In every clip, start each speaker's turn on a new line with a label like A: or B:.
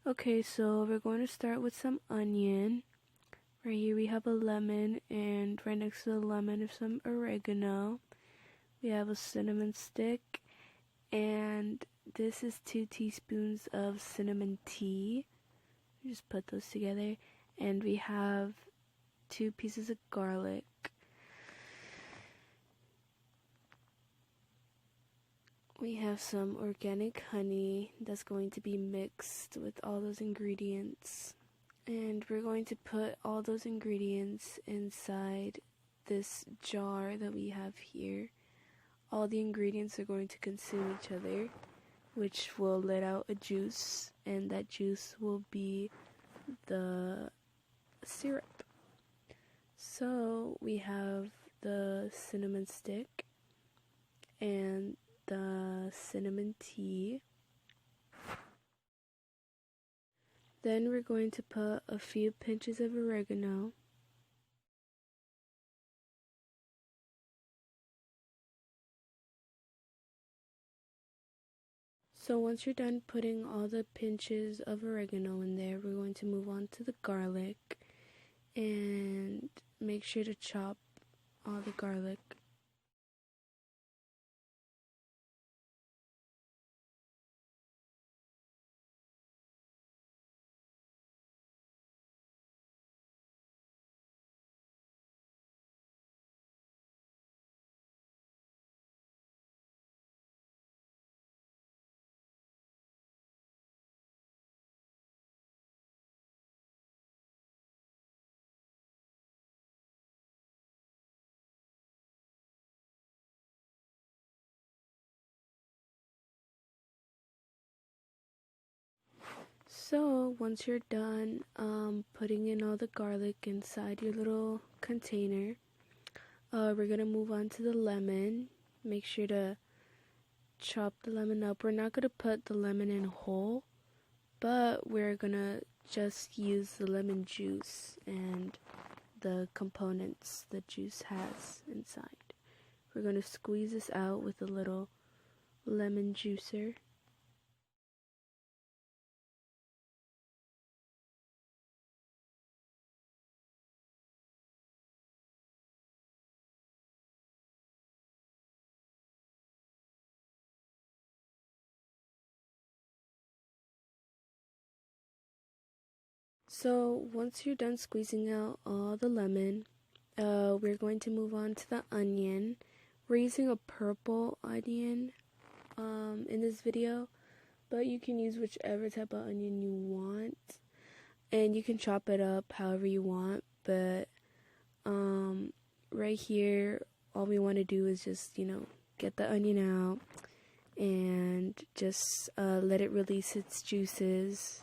A: Okay, so we're going to start with some onion. Right here we have a lemon, and right next to the lemon is some oregano. We have a cinnamon stick, and this is 2 teaspoons of cinnamon tea. Just put those together. And we have 2 pieces of garlic. We have some organic honey that's going to be mixed with all those ingredients. And we're going to put all those ingredients inside this jar that we have here. All the ingredients are going to consume each other, which will let out a juice, and that juice will be the syrup. So we have the cinnamon stick and the cinnamon tea. Then we're going to put a few pinches of oregano. So once you're done putting all the pinches of oregano in there, we're going to move on to the garlic, and make sure to chop all the garlic. So once you're done putting in all the garlic inside your little container, we're gonna move on to the lemon. Make sure to chop the lemon up. We're not gonna put the lemon in whole, but we're gonna just use the lemon juice and the components the juice has inside. We're gonna squeeze this out with a little lemon juicer. So once you're done squeezing out all the lemon, we're going to move on to the onion. We're using a purple onion in this video, but you can use whichever type of onion you want, and you can chop it up however you want. But right here, all we want to do is just, get the onion out and just let it release its juices.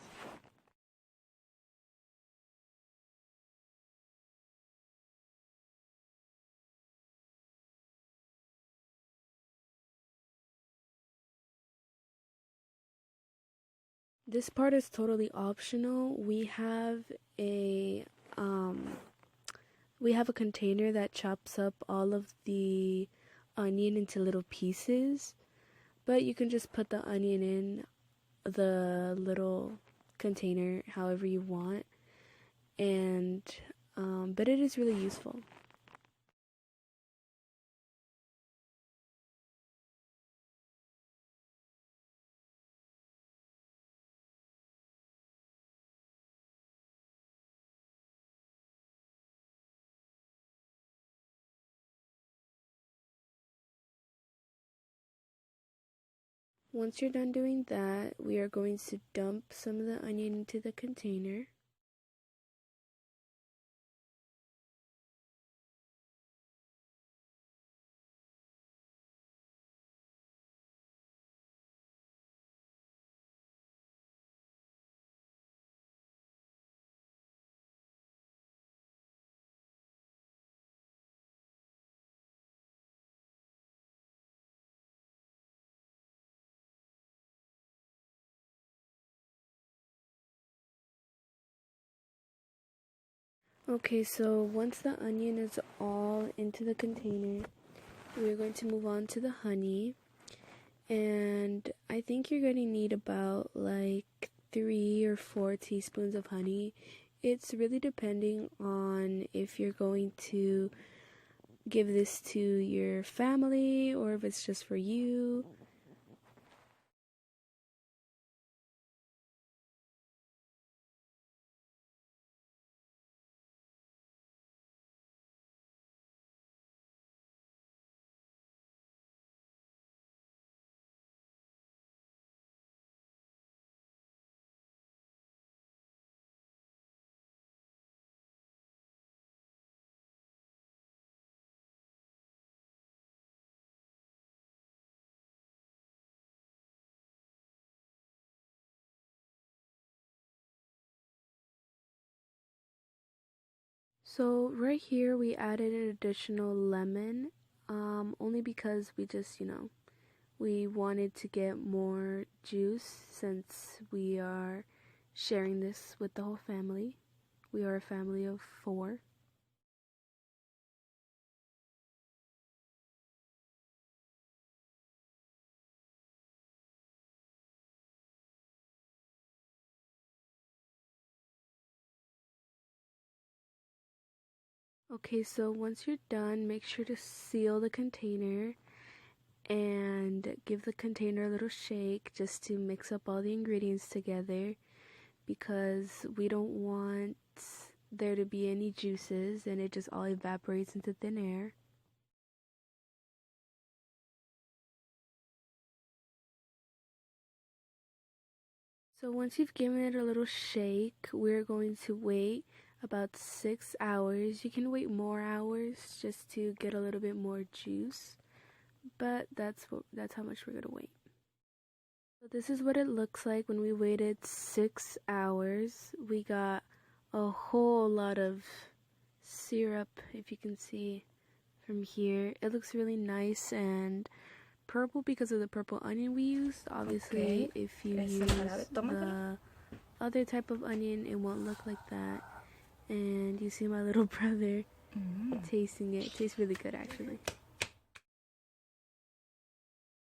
A: This part is totally optional. We have a container that chops up all of the onion into little pieces, but you can just put the onion in the little container however you want, and but it is really useful. Once you're done doing that, we are going to dump some of the onion into the container. Okay, so once the onion is all into the container, we're going to move on to the honey. And I think you're going to need about like 3 or 4 teaspoons of honey. It's really depending on if you're going to give this to your family or if it's just for you. So right here we added an additional lemon, only because we just, we wanted to get more juice since we are sharing this with the whole family. We are a family of 4. Okay, so once you're done, make sure to seal the container and give the container a little shake just to mix up all the ingredients together, because we don't want there to be any juices and it just all evaporates into thin air. So once you've given it a little shake, we're going to wait about 6 hours. You can wait more hours just to get a little bit more juice, but that's how much we're gonna wait. So this is what it looks like when we waited 6 hours. We got a whole lot of syrup, if you can see from here. It looks really nice and purple because of the purple onion we used. Obviously, if you use the other type of onion, it won't look like that. And you see my little brother tasting it. It tastes really good, actually.